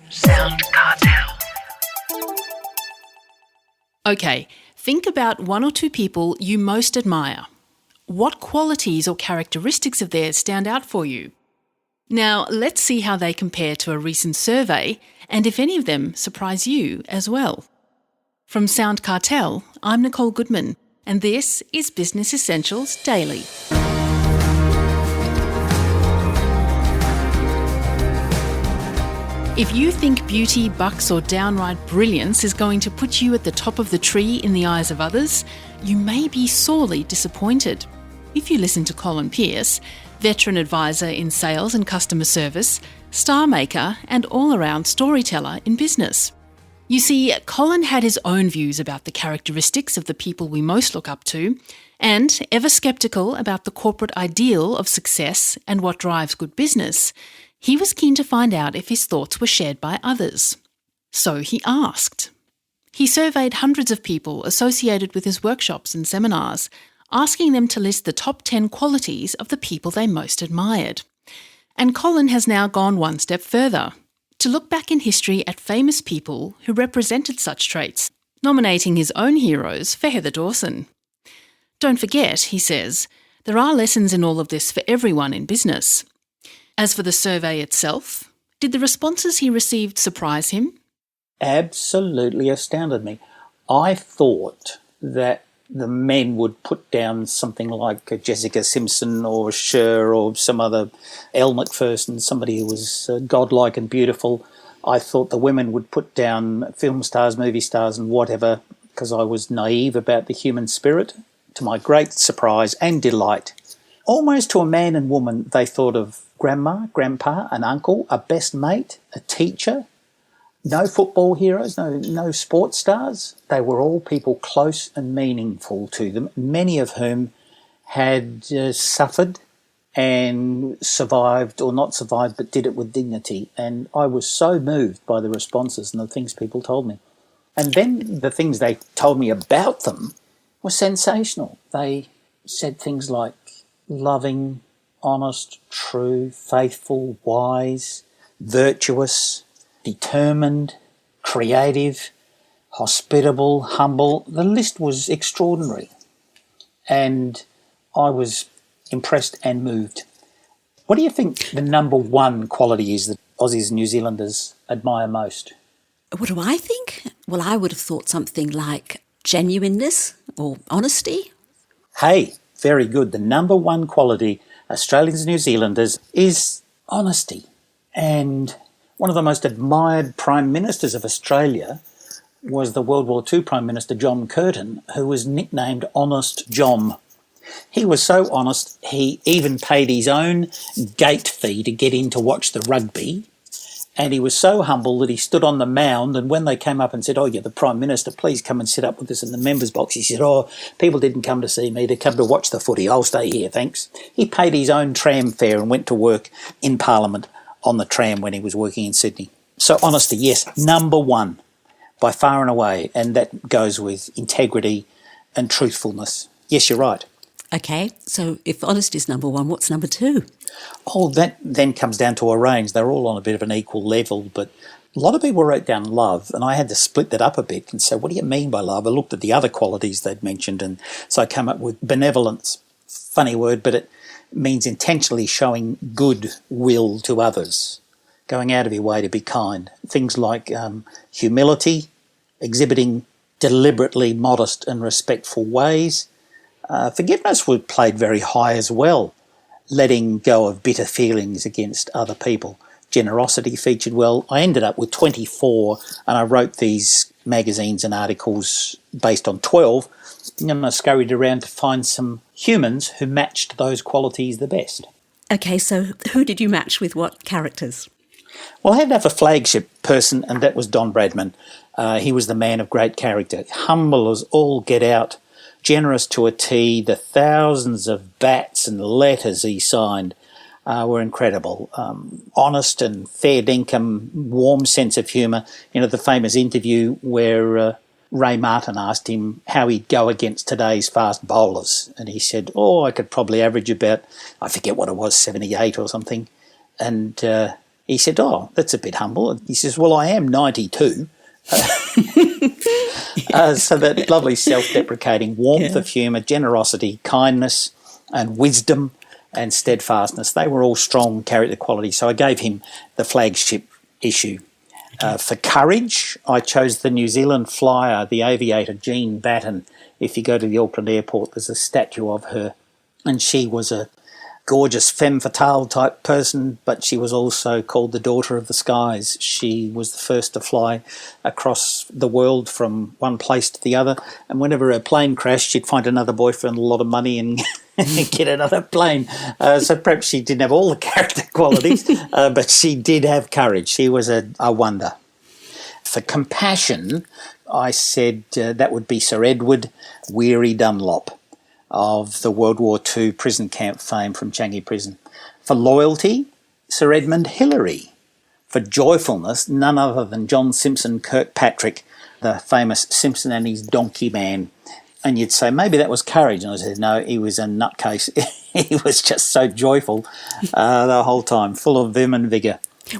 SoundCartel. Okay, think about one or two people you most admire. What qualities or characteristics of theirs stand out for you? Now, let's see how they compare to a recent survey and if any of them surprise you as well. From SoundCartel, I'm Nicole Goodman, and this is Business Essentials Daily. If you think beauty, bucks or downright brilliance is going to put you at the top of the tree in the eyes of others, you may be sorely disappointed. If you listen to Colin Pearce, veteran advisor in sales and customer service, star maker and all-around storyteller in business. You see, Colin had his own views about the characteristics of the people we most look up to, and ever sceptical about the corporate ideal of success and what drives good business, he was keen to find out if his thoughts were shared by others. So he asked. He surveyed hundreds of people associated with his workshops and seminars, asking them to list the top 10 qualities of the people they most admired. And Colin has now gone one step further, to look back in history at famous people who represented such traits, nominating his own heroes for Heather Dawson. Don't forget, he says, there are lessons in all of this for everyone in business. As for the survey itself, did the responses he received surprise him? Absolutely astounded me. I thought that the men would put down something like Jessica Simpson or Cher or some other Elle Macpherson, somebody who was godlike and beautiful. I thought the women would put down film stars, movie stars and whatever, because I was naive about the human spirit. To my great surprise and delight, almost to a man and woman, they thought of grandma, grandpa, an uncle, a best mate, a teacher. No football heroes, no sports stars. They were all people close and meaningful to them, many of whom had suffered and survived, or not survived, but did it with dignity. And I was so moved by the responses and the things people told me. And then the things they told me about them were sensational. They said things like loving, honest, true, faithful, wise, virtuous, determined, creative, hospitable, humble. The list was extraordinary. And I was impressed and moved. What do you think the number one quality is that Aussies and New Zealanders admire most? What do I think? Well, I would have thought something like genuineness or honesty. Hey, very good. The number one quality Australians and New Zealanders is honesty. And one of the most admired Prime Ministers of Australia was the World War II Prime Minister John Curtin, who was nicknamed Honest John. He was so honest, he even paid his own gate fee to get in to watch the rugby. And he was so humble that he stood on the mound, and when they came up and said, "Oh, you're the Prime Minister, please come and sit up with us in the members' box," he said, "Oh, people didn't come to see me, they come to watch the footy. I'll stay here, thanks." He paid his own tram fare and went to work in Parliament on the tram when he was working in Sydney. So honesty, yes, number one, by far and away, and that goes with integrity and truthfulness. Yes, you're right. Okay, so if honesty is number one, what's number two? Oh, that then comes down to a range. They're all on a bit of an equal level, but a lot of people wrote down love, and I had to split that up a bit and say, what do you mean by love? I looked at the other qualities they'd mentioned, and so I came up with benevolence. Funny word, but it means intentionally showing good will to others, going out of your way to be kind. Things like humility, exhibiting deliberately modest and respectful ways. Forgiveness was played very high as well, letting go of bitter feelings against other people. Generosity featured well. I ended up with 24, and I wrote these magazines and articles based on 12, and I scurried around to find some humans who matched those qualities the best. Okay, so who did you match with what characters? Well, I had to have a flagship person, and that was Don Bradman. He was the man of great character, humble as all get out, generous to a T. The thousands of bats and letters he signed were incredible. Honest and fair dinkum, warm sense of humour. You know, the famous interview where Ray Martin asked him how he'd go against today's fast bowlers. And he said, I could probably average about, I forget what it was, 78 or something. And He said, "Oh, that's a bit humble." He says, "Well, I am 92." So that lovely self-deprecating warmth of humour, generosity, kindness and wisdom and steadfastness, they were all strong character qualities. So I gave him the flagship issue. For courage, I chose the New Zealand flyer, the aviator Jean Batten. If you go to the Auckland airport, there's a statue of her, and she was a gorgeous femme fatale type person, but she was also called the daughter of the skies. She was the first to fly across the world from one place to the other, and whenever her plane crashed, she'd find another boyfriend, a lot of money, and get another plane. So perhaps she didn't have all the character qualities, but she did have courage. She was a wonder. For compassion, I said that would be Sir Edward Weary Dunlop of the World War II prison camp fame from Changi Prison. For loyalty, Sir Edmund Hillary. For joyfulness, none other than John Simpson Kirkpatrick, the famous Simpson and his donkey man. And you'd say, maybe that was courage. And I said, no, he was a nutcase. He was just so joyful the whole time, full of vim and vigour.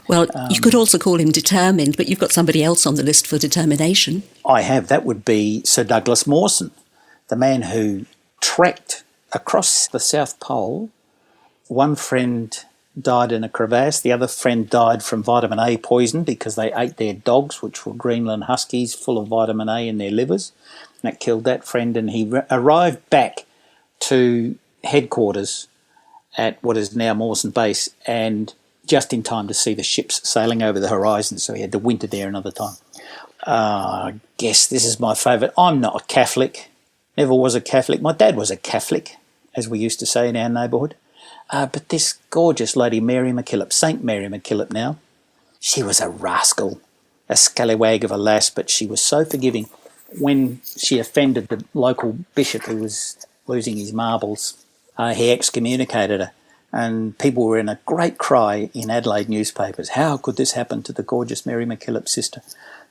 Well, you could also call him determined, but you've got somebody else on the list for determination. I have. That would be Sir Douglas Mawson, the man who trekked across the South Pole. One friend died in a crevasse. The other friend died from vitamin A poison because they ate their dogs, which were Greenland Huskies, full of vitamin A in their livers. And that killed that friend. And he arrived back to headquarters at what is now Mawson Base, and just in time to see the ships sailing over the horizon. So he had to winter there another time. I guess this is my favourite. I'm not a Catholic. Never was a Catholic. My dad was a Catholic, as we used to say in our neighbourhood. But this gorgeous lady, Mary MacKillop, St. Mary MacKillop now, she was a rascal, a scallywag of a lass, but she was so forgiving. When she offended the local bishop who was losing his marbles, he excommunicated her. And people were in a great cry in Adelaide newspapers. How could this happen to the gorgeous Mary MacKillop, sister,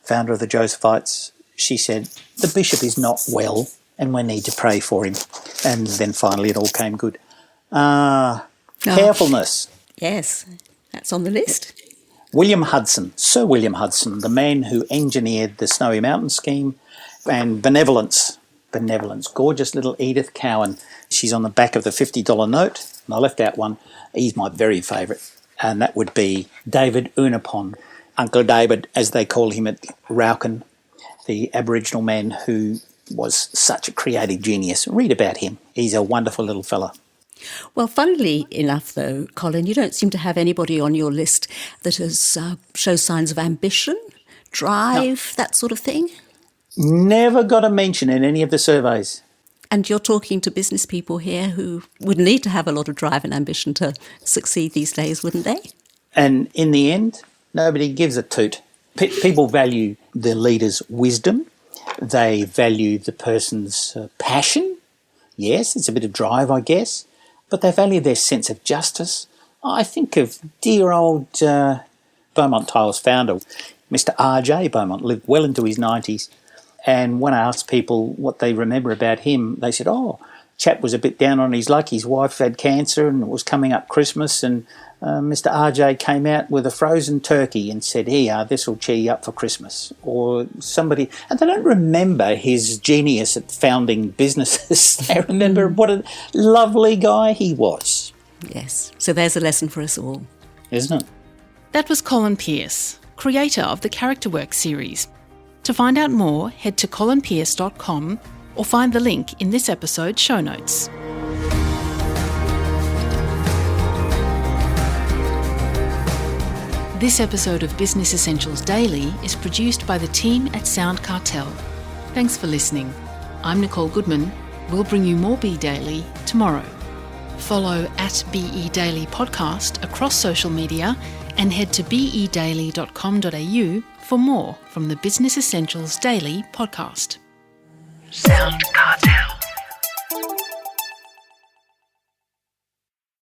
founder of the Josephites? She said, the bishop is not well, and we need to pray for him. And then finally it all came good. Carefulness. Yes, that's on the list. William Hudson, Sir William Hudson, the man who engineered the Snowy Mountain scheme. And benevolence. Gorgeous little Edith Cowan. She's on the back of the $50 note. And I left out one. He's my very favourite. And that would be David Unapon. Uncle David, as they call him at Rauken, the Aboriginal man who was such a creative genius. Read about him. He's a wonderful little fella. Well, funnily enough, though, Colin, you don't seem to have anybody on your list that has shows signs of ambition, drive, that sort of thing. Never got a mention in any of the surveys. And you're talking to business people here who would need to have a lot of drive and ambition to succeed these days, wouldn't they? And in the end, nobody gives a toot. People value the leader's wisdom. They value the person's passion. Yes, it's a bit of drive, I guess. But they value their sense of justice. I think of dear old Beaumont Tiles founder, Mr. R.J. Beaumont, lived well into his 90s. And when I asked people what they remember about him, they said, chap was a bit down on his luck. His wife had cancer and it was coming up Christmas, and Mr. RJ came out with a frozen turkey and said, here, this will cheer you up for Christmas. Or somebody, and they don't remember his genius at founding businesses. They remember what a lovely guy he was. Yes, so there's a lesson for us all. Isn't it? That was Colin Pearce, creator of the Character Work series. To find out more, head to colinpearce.com or find the link in this episode's show notes. This episode of Business Essentials Daily is produced by the team at SoundCartel. Thanks for listening. I'm Nicole Goodman. We'll bring you more Be Daily tomorrow. Follow at BE Daily Podcast across social media and head to bedaily.com.au for more from the Business Essentials Daily podcast. SoundCartel.